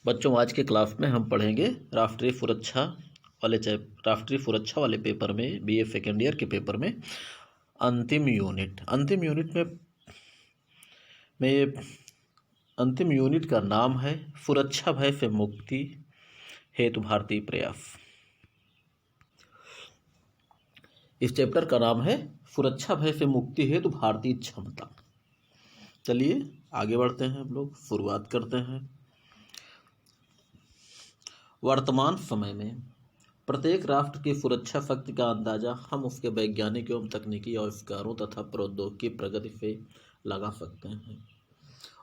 बच्चों, आज के क्लास में हम पढ़ेंगे राष्ट्रीय सुरक्षा वाले पेपर में, बीए सेकेंड ईयर के पेपर में अंतिम यूनिट में ये अंतिम यूनिट का नाम है सुरक्षा भय से मुक्ति हेतु भारतीय प्रयास। इस चैप्टर का नाम है सुरक्षा भय से मुक्ति हेतु भारतीय क्षमता। चलिए आगे बढ़ते हैं, हम लोग शुरुआत करते हैं। वर्तमान समय में प्रत्येक राष्ट्र की सुरक्षा शक्ति का अंदाजा हम उसके वैज्ञानिक एवं तकनीकी आविष्कारों तथा प्रौद्योगिकी प्रगति से लगा सकते हैं।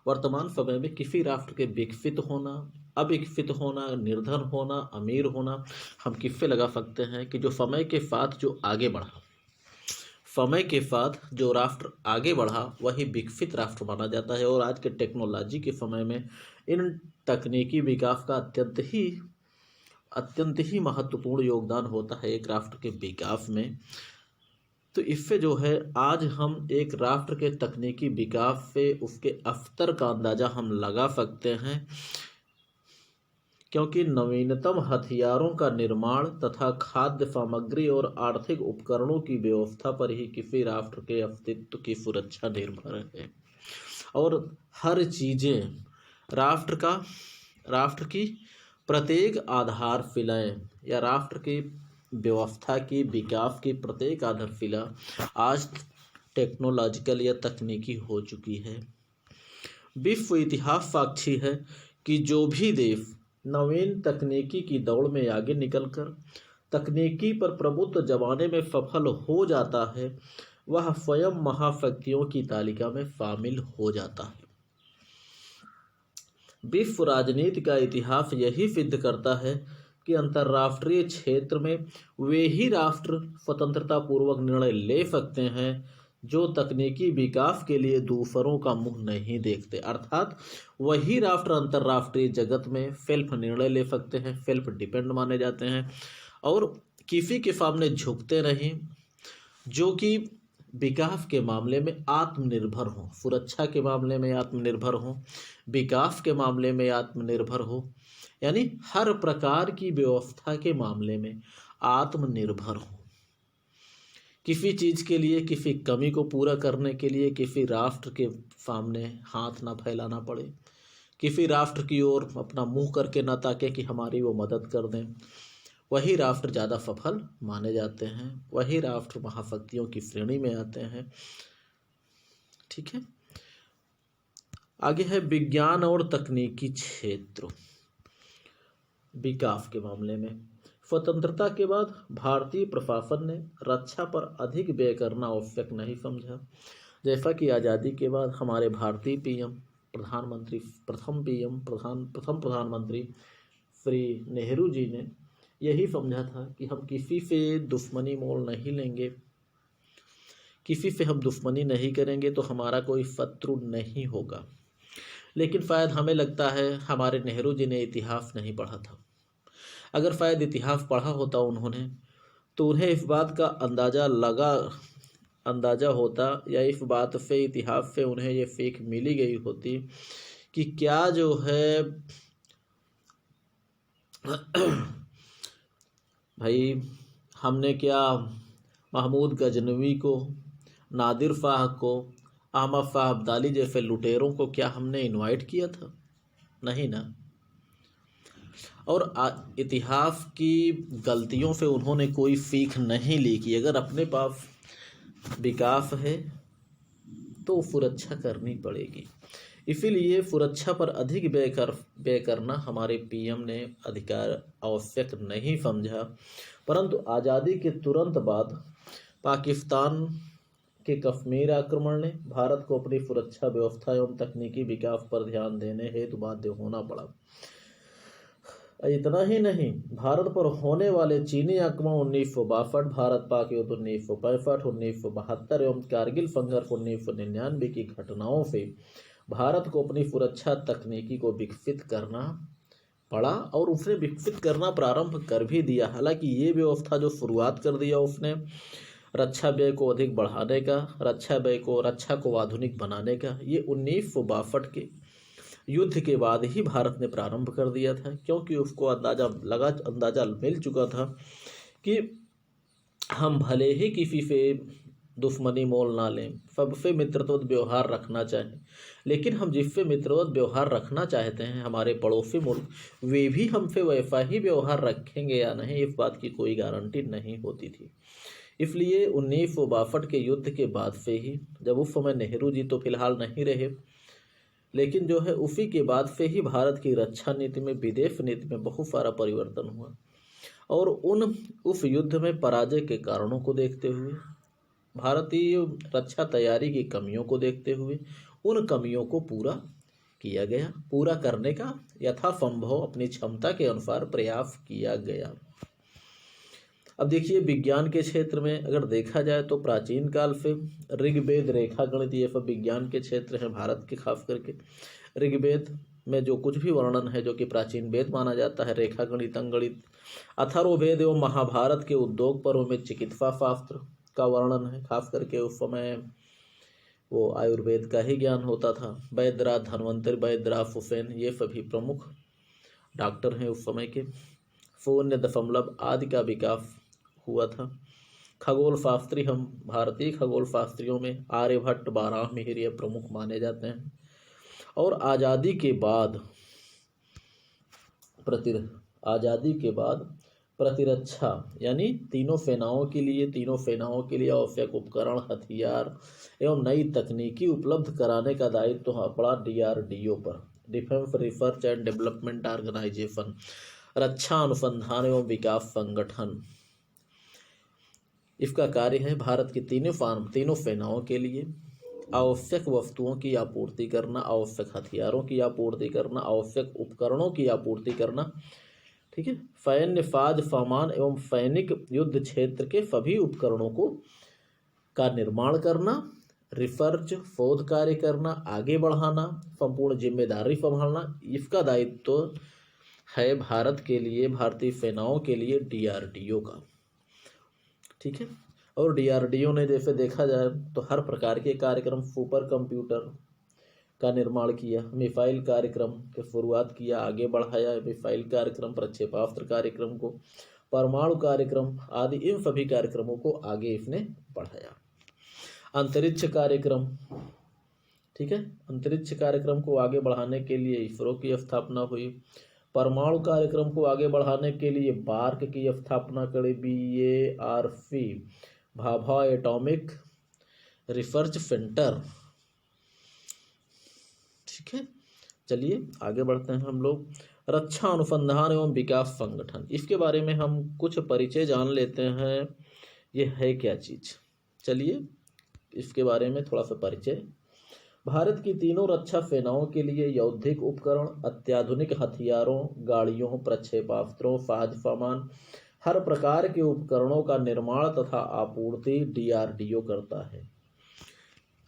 वर्तमान समय में किसी राष्ट्र के विकसित होना, अविकसित होना, निर्धन होना, अमीर होना हम किससे लगा सकते हैं कि जो समय के साथ जो राष्ट्र आगे बढ़ा वही विकसित राष्ट्र माना जाता है। और आज के टेक्नोलॉजी के समय में इन तकनीकी विकास का अत्यंत ही महत्वपूर्ण योगदान होता है एक राष्ट्र के विकास में। तो इससे जो है आज हम एक राष्ट्र के तकनीकी विकास से उसके स्तर का अंदाजा हम लगा सकते हैं, क्योंकि नवीनतम हथियारों का निर्माण तथा खाद्य सामग्री और आर्थिक उपकरणों की व्यवस्था पर ही किसी राष्ट्र के अस्तित्व की सुरक्षा निर्भर है। और हर चीज़ें राष्ट्र की प्रत्येक आधारशिलाएं या राष्ट्र की व्यवस्था की विकास की प्रत्येक आधारशिला आज टेक्नोलॉजिकल या तकनीकी हो चुकी है। विश्व इतिहास साक्षी है कि जो भी देश नवीन तकनीकी की दौड़ में आगे निकलकर तकनीकी पर प्रभुत्व जमाने में सफल हो जाता है, वह स्वयं महाशक्तियों की तालिका में शामिल हो जाता है। विश्व राजनीति का इतिहास यही सिद्ध करता है कि अंतर्राष्ट्रीय क्षेत्र में वे ही राष्ट्र स्वतंत्रता पूर्वक निर्णय ले सकते हैं जो तकनीकी विकास के लिए दूसरों का मुंह नहीं देखते। अर्थात वही राष्ट्र अंतर्राष्ट्रीय जगत में सेल्फ निर्णय ले सकते हैं, सेल्फ डिपेंड माने जाते हैं और किसी के सामने झुकते नहीं, जो कि विकास के मामले में आत्मनिर्भर हो, सुरक्षा के मामले में आत्मनिर्भर हो, विकास के मामले में आत्मनिर्भर हो, यानी हर प्रकार की व्यवस्था के मामले में आत्मनिर्भर हो। किसी चीज़ के लिए, किसी कमी को पूरा करने के लिए किसी राष्ट्र के सामने हाथ ना फैलाना पड़े, किसी राष्ट्र की ओर अपना मुंह करके ना ताके कि हमारी वो मदद कर दें। वही राष्ट्र ज़्यादा सफल माने जाते हैं, वही राष्ट्र महाशक्तियों की श्रेणी में आते हैं। ठीक है, आगे है विज्ञान और तकनीकी क्षेत्र विकास के मामले में। स्वतंत्रता के बाद भारतीय प्रशासन ने रक्षा पर अधिक व्यय करना आवश्यक नहीं समझा। जैसा कि आज़ादी के बाद हमारे भारतीय प्रथम प्रधानमंत्री श्री नेहरू जी ने यही समझा था कि हम किसी से दुश्मनी मोल नहीं लेंगे, किसी से हम दुश्मनी नहीं करेंगे तो हमारा कोई शत्रु नहीं होगा। लेकिन शायद हमें लगता है हमारे नेहरू जी ने इतिहास नहीं पढ़ा था। अगर शायद इतिहास पढ़ा होता उन्होंने तो उन्हें इस बात का अंदाज़ा होता या इस बात से, इतिहास से उन्हें ये सीख मिली गई होती कि क्या जो है भाई हमने क्या महमूद गजनवी को, नादिर शाह को, अहमद शाह अब्दाली जैसे लुटेरों को क्या हमने इनवाइट किया था? नहीं ना। और इतिहास की गलतियों से उन्होंने कोई सीख नहीं ली कि अगर अपने पास विकास है तो सुरक्षा करनी पड़ेगी। इसीलिए सुरक्षा पर अधिक व्यय करना हमारे पीएम ने अधिकार आवश्यक नहीं समझा। परंतु आज़ादी के तुरंत बाद पाकिस्तान के कश्मीर आक्रमण ने भारत को अपनी सुरक्षा व्यवस्था एवं तकनीकी विकास पर ध्यान देने हेतु बाध्य होना पड़ा। इतना ही नहीं, भारत पर होने वाले चीनी आक्रमण 1962, भारत पाक युद्ध 1965, 1972 एवं कारगिल संघर्ष 1999 की घटनाओं से भारत को अपनी सुरक्षा तकनीकी को विकसित करना पड़ा और उसने विकसित करना प्रारंभ कर भी दिया। हालांकि ये व्यवस्था जो शुरुआत कर दिया उसने रक्षा व्यय को अधिक बढ़ाने का, रक्षा को आधुनिक बनाने का, ये 1962 के युद्ध के बाद ही भारत ने प्रारंभ कर दिया था, क्योंकि उसको अंदाजा मिल चुका था कि हम भले ही किसी से दुश्मनी मोल ना लें, सबसे मित्रवत व्यवहार रखना चाहें, लेकिन हम जिससे मित्रवत व्यवहार रखना चाहते हैं, हमारे पड़ोसी मुल्क, वे भी हमसे वैसा ही व्यवहार रखेंगे या नहीं, इस बात की कोई गारंटी नहीं होती थी। इसलिए 1962 के युद्ध के बाद से ही, जब उस समय नेहरू जी तो फिलहाल नहीं रहे, लेकिन जो है उसी के बाद से ही भारत की रक्षा नीति में, विदेश नीति में बहुत सारा परिवर्तन हुआ। और उस युद्ध में पराजय के कारणों को देखते हुए, भारतीय रक्षा तैयारी की कमियों को देखते हुए, उन कमियों को पूरा किया गया, पूरा करने का यथासंभव अपनी क्षमता के अनुसार प्रयास किया गया। अब देखिए, विज्ञान के क्षेत्र में अगर देखा जाए तो प्राचीन काल से ऋग्वेद, रेखा गणित, ये सब विज्ञान के क्षेत्र हैं भारत के, खास करके ऋग्वेद में जो कुछ भी वर्णन है, जो कि प्राचीन वेद माना जाता है, रेखा गणित, अंगणित, अथर्ववेद एवं महाभारत के उद्योग पर्व में चिकित्सा शास्त्र का वर्णन है। खास करके उस समय वो आयुर्वेद का ही ज्ञान होता था। वैद्यराज धन्वंतरि, वैद्यराज हुसैन, ये सभी प्रमुख डॉक्टर हैं उस समय के। शून्य दशमलव आदि का विकास हुआ था। खगोल शास्त्री, हम भारतीय खगोल शास्त्रियों में आर्यभट्ट, बाराहमिहिर ये प्रमुख माने जाते हैं। और आज़ादी के बाद प्रतिरक्षा, यानी तीनों सेनाओं के लिए आवश्यक उपकरण, हथियार एवं नई तकनीकी उपलब्ध कराने का दायित्व पड़ा DRDO पर, defence research and development organisation, रक्षा अनुसंधान एवं विकास संगठन। इसका कार्य है भारत की तीनों सेनाओं के लिए आवश्यक वस्तुओं की आपूर्ति करना, आवश्यक हथियारों की आपूर्ति करना, आवश्यक उपकरणों की आपूर्ति करना, ठीक है, सैन्य साज सामान एवं सैनिक युद्ध क्षेत्र के सभी उपकरणों का निर्माण करना, रिसर्च, शोध कार्य करना, आगे बढ़ाना, संपूर्ण जिम्मेदारी संभालना, इसका दायित्व है भारत के लिए, भारतीय सेनाओं के लिए DRDO का, ठीक है। और DRDO ने जैसे देखा जाए तो हर प्रकार के कार्यक्रम, सुपर कंप्यूटर का निर्माण किया, मिसाइल कार्यक्रम की शुरुआत किया, आगे बढ़ाया मिसाइल कार्यक्रम, प्रक्षेपास्त्र कार्यक्रम को, परमाणु कार्यक्रम आदि, इन सभी कार्यक्रमों को आगे इसने बढ़ाया। अंतरिक्ष कार्यक्रम, ठीक है, अंतरिक्ष कार्यक्रम को आगे बढ़ाने के लिए इसरो की स्थापना हुई। परमाणु कार्यक्रम को आगे बढ़ाने के लिए बार्क की स्थापना करी, BARC, Bhabha atomic research centre, ठीक है। चलिए आगे बढ़ते हैं हम लोग। रक्षा अनुसंधान एवं विकास संगठन, इसके बारे में हम कुछ परिचय जान लेते हैं, ये है क्या चीज़। चलिए इसके बारे में थोड़ा सा परिचय। भारत की तीनों रक्षा सेनाओं के लिए यौद्धिक उपकरण, अत्याधुनिक हथियारों, गाड़ियों, प्रक्षेपास्त्रों, साज सामान, हर प्रकार के उपकरणों का निर्माण तथा आपूर्ति DRDO करता है।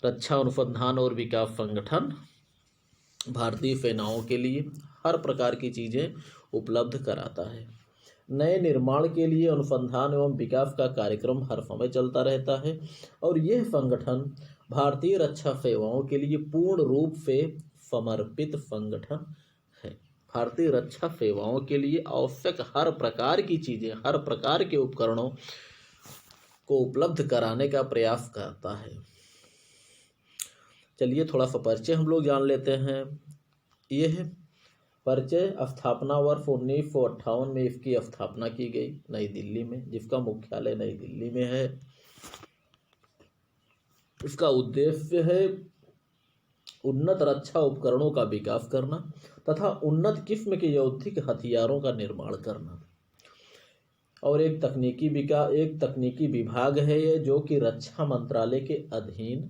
रक्षा अनुसंधान और विकास संगठन भारतीय सेनाओं के लिए हर प्रकार की चीज़ें उपलब्ध कराता है। नए निर्माण के लिए अनुसंधान एवं विकास का कार्यक्रम हर समय चलता रहता है, और यह संगठन भारतीय रक्षा सेवाओं के लिए पूर्ण रूप से समर्पित संगठन है। भारतीय रक्षा सेवाओं के लिए आवश्यक हर प्रकार की चीज़ें, हर प्रकार के उपकरणों को उपलब्ध कराने का प्रयास करता है। चलिए थोड़ा सा परिचय हम लोग जान लेते हैं। यह परिचय, स्थापना वर्ष 1958 में इसकी स्थापना की गई नई दिल्ली में, जिसका मुख्यालय नई दिल्ली में है। इसका उद्देश्य है उन्नत रक्षा उपकरणों का विकास करना तथा उन्नत किस्म के यौद्धिक हथियारों का निर्माण करना। और एक तकनीकी विभाग है ये, जो कि रक्षा मंत्रालय के अधीन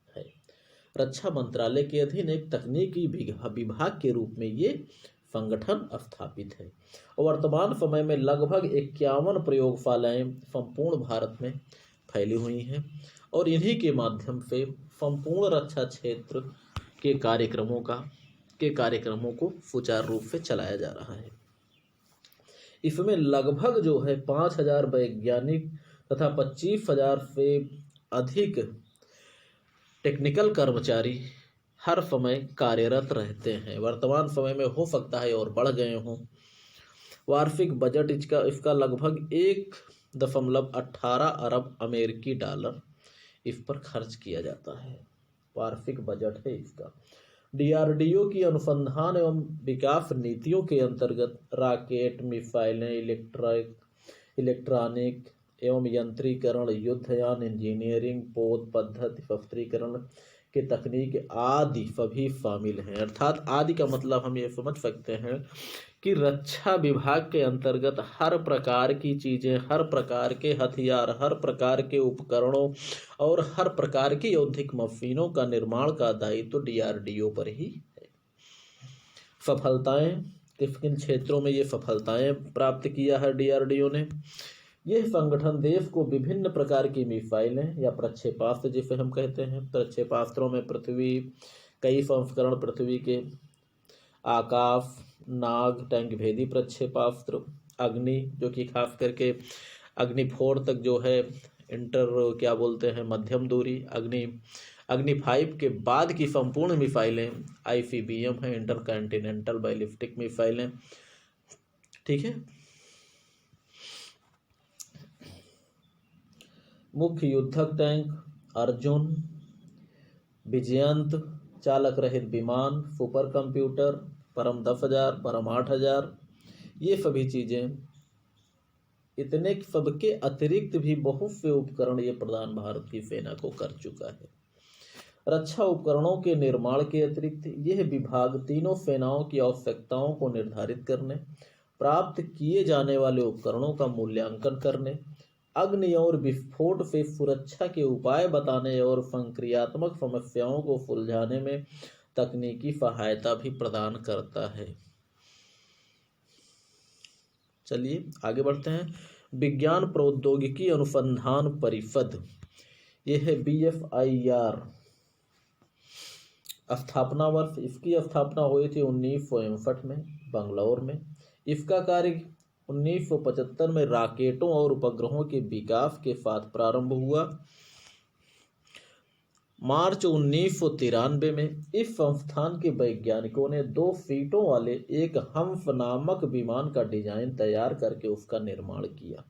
है। रक्षा मंत्रालय के अधीन एक तकनीकी विभाग के रूप में ये संगठन स्थापित है। और वर्तमान समय में लगभग 51 प्रयोगशालाएं संपूर्ण भारत में फैली हुई हैं, और इन्हीं के माध्यम से संपूर्ण रक्षा क्षेत्र के कार्यक्रमों को सुचारू रूप से चलाया जा रहा है। इसमें लगभग जो है 5000 वैज्ञानिक तथा 25,000 से अधिक टेक्निकल कर्मचारी हर समय कार्यरत रहते हैं। वर्तमान समय में हो सकता है और बढ़ गए हों। वार्षिक बजट इसका लगभग 1.18 अरब अमेरिकी डॉलर इस पर खर्च किया जाता है। वार्षिक बजट है इसका। डीआरडीओ की अनुसंधान एवं विकास नीतियों के अंतर्गत रॉकेट, मिसाइलें, इलेक्ट्रॉनिक एवं यंत्रीकरण, युद्धयान, इंजीनियरिंग, पोत पद्धति, शस्त्रीकरण के तकनीक आदि सभी शामिल हैं। अर्थात आदि का मतलब हम ये समझ सकते हैं कि रक्षा विभाग के अंतर्गत हर प्रकार की चीज़ें, हर प्रकार के हथियार, हर प्रकार के उपकरणों और हर प्रकार की औद्योगिक मशीनों का निर्माण का दायित्व तो डीआरडीओ पर ही है। सफलताएं, किन किन क्षेत्रों में ये सफलताएं प्राप्त किया है डीआरडीओ ने। यह संगठन देश को विभिन्न प्रकार की मिसाइलें या प्रक्षेपास्त्र जिसे हम कहते हैं, प्रक्षेपास्त्रों में पृथ्वी, कई संस्करण पृथ्वी के, आकाश, नाग, टैंक भेदी प्रक्षेपास्त्र, अग्नि जो कि खास करके अग्नि 4 तक जो है क्या बोलते हैं मध्यम दूरी, अग्नि 5 के बाद की संपूर्ण मिसाइलें ICBM हैं, इंटरकॉन्टिनेंटल बैलिस्टिक मिसाइलें। ठीक है। मुख्य युद्धक टैंक अर्जुन, विजयंत, चालक रहित विमान, सुपर कंप्यूटर, परम 10,000, परम 8,000, ये सभी चीज़ें, इतने सबके अतिरिक्त भी बहुत से उपकरण ये प्रदान भारत की सेना को कर चुका है। रक्षा उपकरणों के निर्माण के अतिरिक्त यह विभाग तीनों सेनाओं की आवश्यकताओं को निर्धारित करने, प्राप्त किए जाने वाले उपकरणों का मूल्यांकन करने, अग्नि और विस्फोट से सुरक्षा के उपाय बताने और संक्रियात्मक समस्याओं को सुलझाने में तकनीकी सहायता भी प्रदान करता है। चलिए आगे बढ़ते हैं। विज्ञान प्रौद्योगिकी अनुसंधान परिषद, यह है BFIR। स्थापना वर्ष, इसकी स्थापना हुई थी 1961 में बंगलौर में। इसका कार्य 1975 में रॉकेटों और उपग्रहों के विकास के साथ प्रारंभ हुआ। मार्च 1993 में इस संस्थान के वैज्ञानिकों ने 2 सीटों वाले एक हम्फ नामक विमान का डिजाइन तैयार करके उसका निर्माण किया।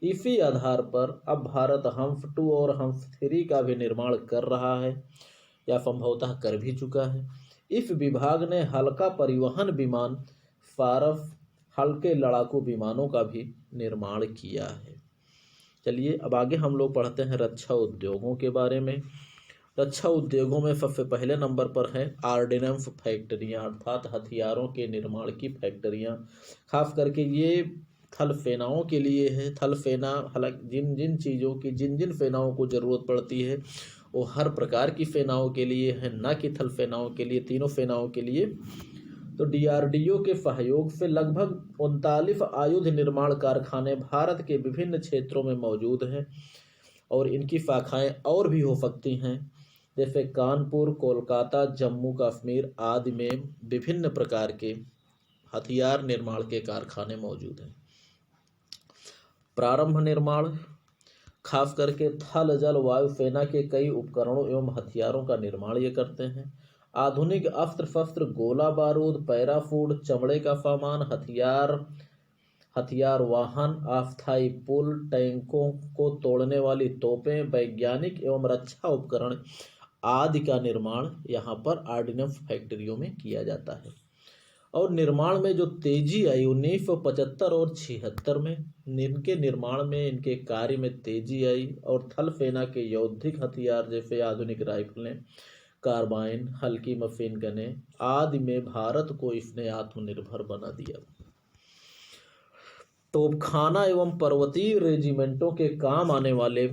इसी आधार पर अब भारत हम्फ 2 और हम्फ 3 का भी निर्माण कर रहा है या संभवतः कर भी चुका है। इस विभाग ने हल्का परिवहन विमान, सारस, हल्के लड़ाकू विमानों का भी निर्माण किया है। चलिए अब आगे हम लोग पढ़ते हैं रक्षा उद्योगों के बारे में। रक्षा उद्योगों में सबसे पहले नंबर पर है आर्डिनेंस फैक्ट्रियाँ, अर्थात हथियारों के निर्माण की फैक्ट्रियाँ। खास करके ये थल सेनाओं के लिए है। थल सेना हालांकि जिन जिन चीज़ों की जिन जिन सेनाओं को ज़रूरत पड़ती है वो हर प्रकार की सेनाओं के लिए है, न कि थल सेनाओं के लिए, तीनों सेनाओं के लिए। तो डीआरडीओ के सहयोग से लगभग 39 आयुध निर्माण कारखाने भारत के विभिन्न क्षेत्रों में मौजूद हैं और इनकी शाखाएं और भी हो सकती हैं, जैसे कानपुर, कोलकाता, जम्मू कश्मीर आदि में विभिन्न प्रकार के हथियार निर्माण के कारखाने मौजूद हैं। प्रारंभ निर्माण, खास करके थल, जल, वायु सेना के कई उपकरणों एवं हथियारों का निर्माण ये करते हैं। आधुनिक अस्त्र शस्त्र, गोला बारूद, पैराशूट, चमड़े का सामान, हथियार वाहन, अस्थायी पुल, टैंकों को तोड़ने वाली तोपें, वैज्ञानिक एवं रक्षा उपकरण आदि का निर्माण यहाँ पर ऑर्डिनेंस फैक्ट्रियों में किया जाता है। और निर्माण में जो तेजी आई 1975 और 76 में, इनके निर्माण में, इनके कार्य में तेजी आई और थल सेना के यौद्धिक हथियार जैसे आधुनिक राइफलें, कार्बाइन, हल्की मशीन गनें आदि में भारत को इसने आत्मनिर्भर बना दिया। तोपखाना एवं पर्वतीय रेजिमेंटों के काम आने वाले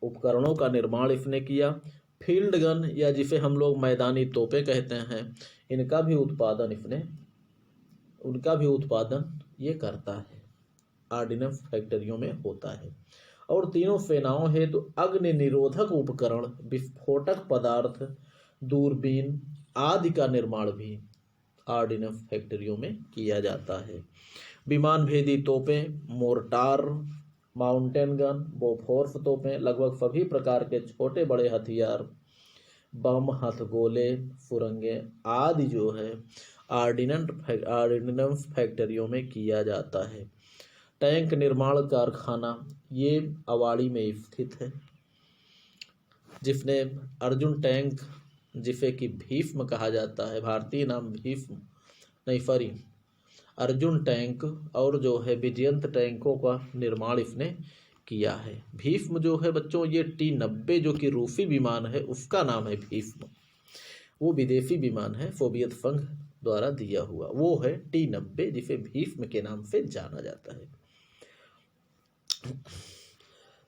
उपकरणों का निर्माण इसने किया। फील्ड गन या जिसे हम लोग मैदानी तोपें कहते हैं, उनका भी उत्पादन ये करता है, ऑर्डिनेंस फैक्ट्रियों में होता है। और तीनों सेनाओं हेतु अग्नि निरोधक उपकरण, विस्फोटक पदार्थ, दूरबीन आदि का निर्माण भी ऑर्डिनेंस फैक्ट्रियों में किया जाता है। विमान भेदी तोपें, मोर्टार, माउंटेन गन, बोफोर्स तोपें, लगभग सभी प्रकार के छोटे बड़े हथियार बम, हथगोले, सुरंगें आदि जो है ऑर्डिनेंस फैक्ट्रियों में किया जाता है। टैंक निर्माण कारखाना ये अवाड़ी में स्थित है, जिसने अर्जुन टैंक, जिसे कि भीष्म कहा जाता है, भारतीय नाम भीष्म नहीं सॉरी अर्जुन टैंक, और जो है विजयंत टैंकों का निर्माण इसने किया है। भीष्म जो है बच्चों ये T-90 जो कि रूसी विमान है उसका नाम है भीष्म, वो विदेशी विमान है, सोवियत संघ द्वारा दिया हुआ, वो है T-90 जिसे भीष्म के नाम से जाना जाता है।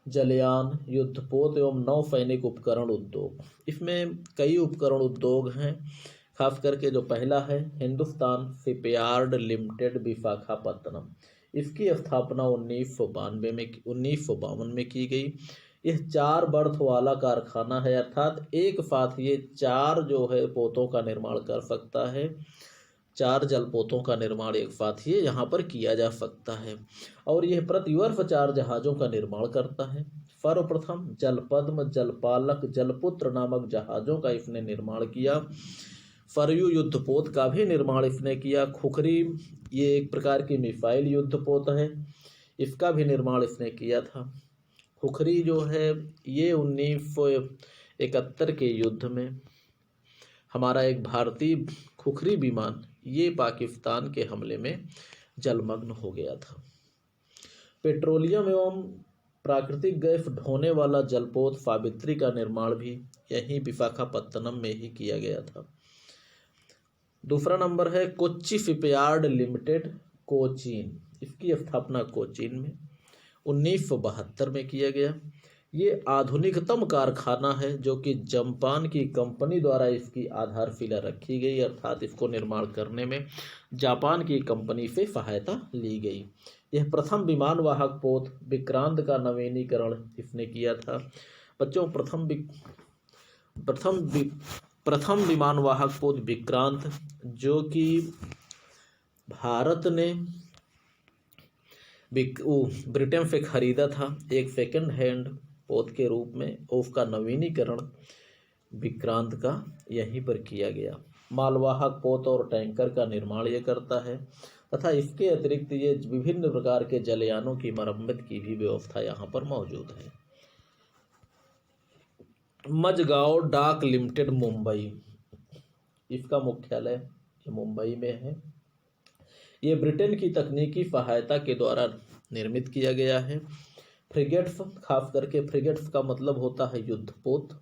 जलयान, युद्धपोत एवं नौसैनिक उपकरण उद्योग, इसमें कई उपकरण उद्योग हैं। खास करके जो पहला है हिंदुस्तान शिपयार्ड लिमिटेड विशाखापत्तनम, इसकी स्थापना 1952 में की गई। यह 4 बर्थ वाला कारखाना है, अर्थात एक साथ ये 4 जो है पोतों का निर्माण कर सकता है। 4 जलपोतों का निर्माण एक साथ ही यहाँ पर किया जा सकता है, और यह प्रतिवर्ष 4 जहाज़ों का निर्माण करता है। सर्वप्रथम जलपद्म, जलपालक, जलपुत्र नामक जहाज़ों का इसने निर्माण किया। सरयू युद्धपोत का भी निर्माण इसने किया। खुखरी ये एक प्रकार की मिसाइल युद्धपोत है, इसका भी निर्माण इसने किया था। खुखरी जो है ये 1971 के युद्ध में हमारा एक भारतीय खुखरी विमान ये पाकिस्तान के हमले में जलमग्न हो गया था। पेट्रोलियम एवं प्राकृतिक गैस ढोने वाला जलपोत सावित्री का निर्माण भी यहीं विशाखापत्तनम में ही किया गया था। दूसरा नंबर है कोच्चि शिपयार्ड लिमिटेड, कोचीन, इसकी स्थापना कोचीन में 1972 में किया गया। ये आधुनिकतम कारखाना है जो कि जापान की कंपनी द्वारा इसकी आधारशिला रखी गई, अर्थात इसको निर्माण करने में जापान की कंपनी से सहायता ली गई। यह प्रथम विमान वाहक पोत विक्रांत का नवीनीकरण इसने किया था। बच्चों प्रथम विमान वाहक पोत विक्रांत जो कि भारत ने ब्रिटेन से खरीदा था एक सेकंड हैंड पोत के रूप में, और उसका नवीनीकरण विक्रांत का यहीं पर किया गया। मालवाहक पोत और टैंकर का निर्माण ये करता है, तथा इसके अतिरिक्त ये विभिन्न प्रकार के जलयानों की मरम्मत की भी व्यवस्था यहाँ पर मौजूद है। मझगांव डाक लिमिटेड मुंबई, इसका मुख्यालय मुंबई में है। ये ब्रिटेन की तकनीकी सहायता के द्वारा निर्मित किया गया है। फ्रिगेट्स, खास करके फ्रिगेट्स का मतलब होता है युद्धपोत,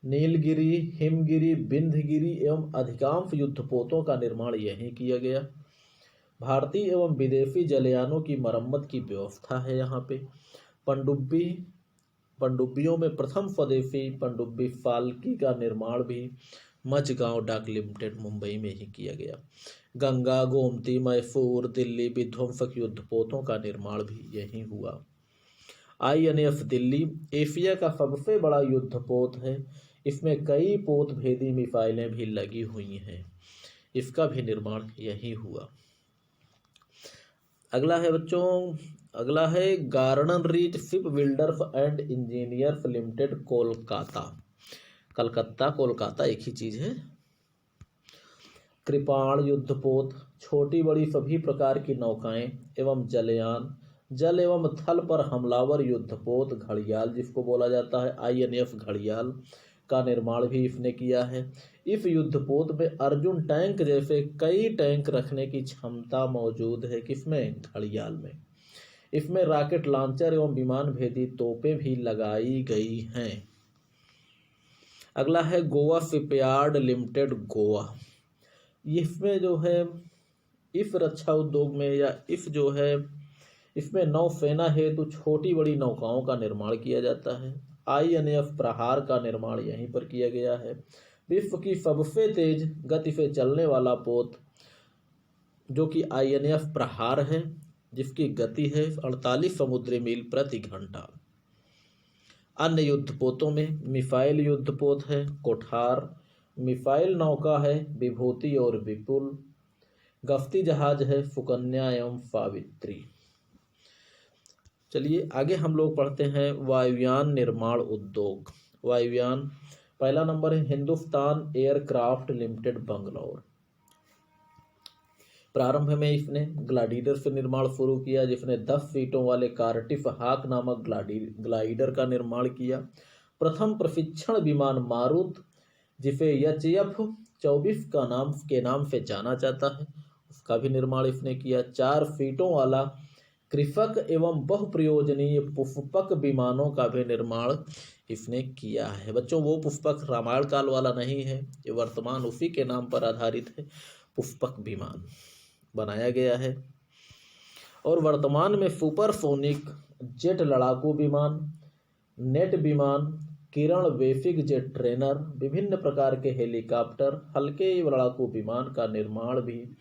नीलगिरी, हिमगिरी, बिंधगिरी एवं अधिकांश युद्धपोतों का निर्माण यहीं किया गया। भारतीय एवं विदेशी जलयानों की मरम्मत की व्यवस्था है यहाँ पे। पनडुब्बियों में प्रथम स्वदेशी पनडुब्बी फाल्की का निर्माण भी मझगांव डाक लिमिटेड मुंबई में ही किया गया। गंगा, गोमती, मैसूर, दिल्ली विध्वंसक युद्धपोतों का निर्माण भी यहीं हुआ। INF दिल्ली एशिया का सबसे बड़ा युद्धपोत है, इसमें कई पोत भेदी मिसाइलें भी लगी हुई हैं, इसका भी निर्माण यहीं हुआ। अगला है बच्चों, अगला है garden reach ship builders and engineers limited, Kolkata. Calcutta Kolkata एक ही चीज़ है। कृपाण युद्धपोत, छोटी बड़ी सभी प्रकार की नौकाएं एवं जलयान, जल एवं थल पर हमलावर युद्धपोत, घड़ियाल जिसको बोला जाता है INF घड़ियाल का निर्माण भी इसने किया है। इस युद्धपोत में अर्जुन टैंक जैसे कई टैंक रखने की क्षमता मौजूद है, किसमें? घड़ियाल में। इसमें रॉकेट लॉन्चर एवं विमान भेदी तोपें भी लगाई गई हैं। अगला है गोवा शिपयार्ड लिमिटेड, गोवा। इसमें जो है इस रक्षा उद्योग में या इस जो है इसमें नौसेना हेतु छोटी बड़ी नौकाओं का निर्माण किया जाता है। INF प्रहार का निर्माण यहीं पर किया गया है। विश्व की सबसे तेज गति से चलने वाला पोत जो कि INF प्रहार है, जिसकी गति है 48 समुद्री मील प्रति घंटा। अन्य युद्धपोतों में मिसाइल युद्धपोत है कोठार, मिसाइल नौका है विभूति और विपुल, गश्ती जहाज है सुकन्या एवं सावित्री। चलिए आगे हम लोग पढ़ते हैं वायुयान निर्माण उद्योग। वायुयान पहला नंबर है हिंदुस्तान एयरक्राफ्ट लिमिटेड बंगलौर। प्रारंभ में इसने ग्लाइडर से निर्माण शुरू किया, जिसने 10 सीटों वाले कार्टिफ हाक नामक ग्लाइडर का निर्माण किया। प्रथम प्रशिक्षण विमान मारुत, जिसे HF-24 के नाम से जाना जाता है, उसका भी निर्माण इसने किया। 4 सीटों वाला कृषक एवं बहुप्रयोजनीय पुष्पक विमानों का भी निर्माण इसने किया है। बच्चों, वो पुष्पक रामायण काल वाला नहीं है, ये वर्तमान उसी के नाम पर आधारित है, पुष्पक विमान बनाया गया है। और वर्तमान में सुपरसोनिक जेट लड़ाकू विमान, नेट विमान, किरण बेसिक जेट ट्रेनर, विभिन्न प्रकार के हेलीकॉप्टर, हल्के लड़ाकू विमान का निर्माण भी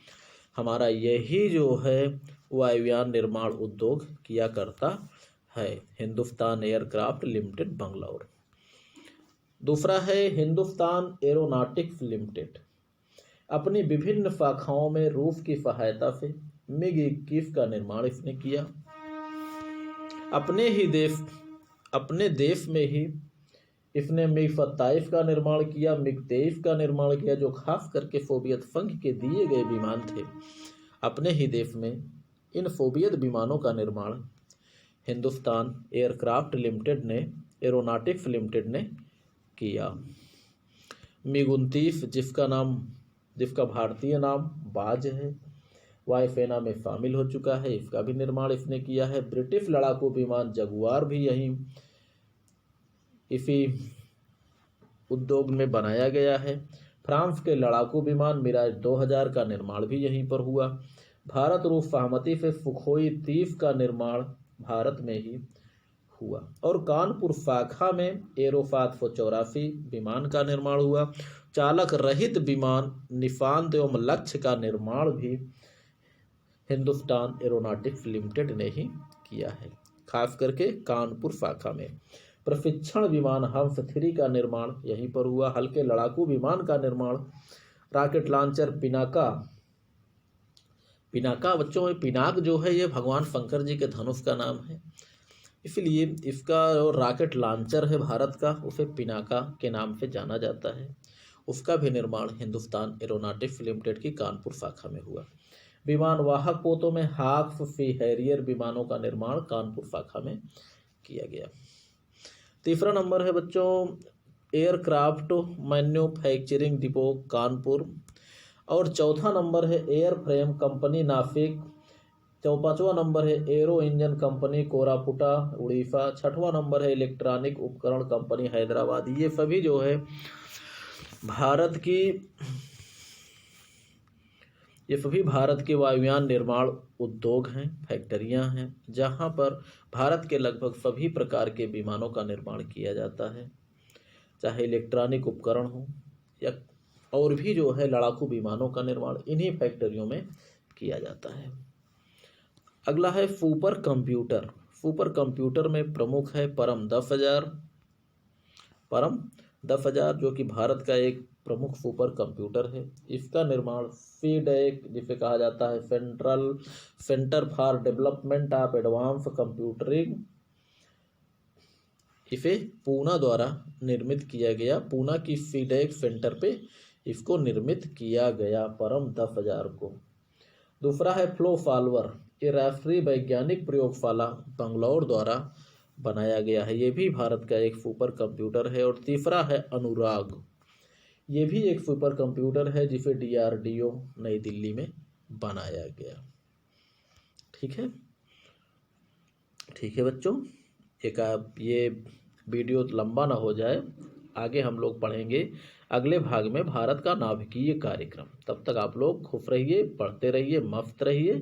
हमारा यही जो है वायुयान निर्माण उद्योग किया करता है, हिंदुस्तान एयरक्राफ्ट लिमिटेड बंगलौर। दूसरा है हिंदुस्तान एरोनॉटिक्स लिमिटेड। अपनी विभिन्न शाखाओं में रूस की सहायता से MiG-21 का निर्माण इसने किया। अपने देश में ही इसने MiG-27 का निर्माण किया, MiG-23 का निर्माण किया, जो खास करके सोवियत संघ के दिए गए विमान थे। अपने ही देश में इन सोवियत विमानों का निर्माण हिंदुस्तान एयरक्राफ्ट लिमिटेड ने, एरोनॉटिक्स लिमिटेड ने किया। MiG-29 जिसका भारतीय नाम बाज है, वायुसेना में शामिल हो चुका है, इसका भी निर्माण इसने किया है। ब्रिटिश लड़ाकू विमान जगुआर भी इसी उद्योग में बनाया गया है। फ्रांस के लड़ाकू विमान मिराज 2000 का निर्माण भी यहीं पर हुआ। भारत रूस सहमति से सुखोई 30 का निर्माण भारत में ही हुआ। और कानपुर शाखा में एरोफात 184 विमान का निर्माण हुआ। चालक रहित विमान निशांत एवं लक्ष्य का निर्माण भी हिंदुस्तान एरोनॉटिक्स लिमिटेड ने ही किया है, खास करके कानपुर शाखा में। प्रशिक्षण विमान हंस 3 का निर्माण यहीं पर हुआ। हल्के लड़ाकू विमान का निर्माण रॉकेट लॉन्चर पिनाका बच्चों, पिनाक जो है ये भगवान शंकर जी के धनुष का नाम है, इसलिए इसका जो रॉकेट लॉन्चर है भारत का, उसे पिनाका के नाम से जाना जाता है। उसका भी निर्माण हिंदुस्तान एरोनॉटिक्स लिमिटेड की कानपुर शाखा में हुआ। विमान वाहक पोतों में हाक्स सी हैरियर विमानों का निर्माण कानपुर शाखा में किया गया। तीसरा नंबर है बच्चों एयरक्राफ्ट मैन्युफैक्चरिंग डिपो कानपुर। और चौथा नंबर है एयर फ्रेम कंपनी नासिक। पांचवा नंबर है एरो इंजन कंपनी कोरापुटा उड़ीसा। छठवां नंबर है इलेक्ट्रॉनिक उपकरण कंपनी हैदराबाद। ये सभी जो है भारत के वायुयान निर्माण उद्योग हैं, फैक्ट्रियां हैं, जहां पर भारत के लगभग सभी प्रकार के विमानों का निर्माण किया जाता है, चाहे इलेक्ट्रॉनिक उपकरण हो या और भी जो है लड़ाकू विमानों का निर्माण इन्हीं फैक्ट्रियों में किया जाता है। अगला है सुपर कंप्यूटर। सुपर कंप्यूटर में प्रमुख है परम 10,000 जो कि भारत का एक प्रमुख सुपर कंप्यूटर है। इसका निर्माण सीडैक जिसे कहा जाता है centre for development of advance कंप्यूटरिंग, इसे पूना द्वारा निर्मित किया गया। पूना की सीडैक सेंटर पे इसको निर्मित किया गया परम 10,000 को। दूसरा है फ्लो सॉल्वर, ये राष्ट्रीय वैज्ञानिक प्रयोगशाला बंगलौर द्वारा बनाया गया है, ये भी भारत का एक सुपर कंप्यूटर है। और तीसरा है अनुराग, ये भी एक सुपर कंप्यूटर है जिसे DRDO नई दिल्ली में बनाया गया। ठीक है बच्चों, ये वीडियो लंबा ना हो जाए, आगे हम लोग पढ़ेंगे अगले भाग में भारत का नाभिकीय कार्यक्रम। तब तक आप लोग खुश रहिए, पढ़ते रहिए, मस्त रहिए।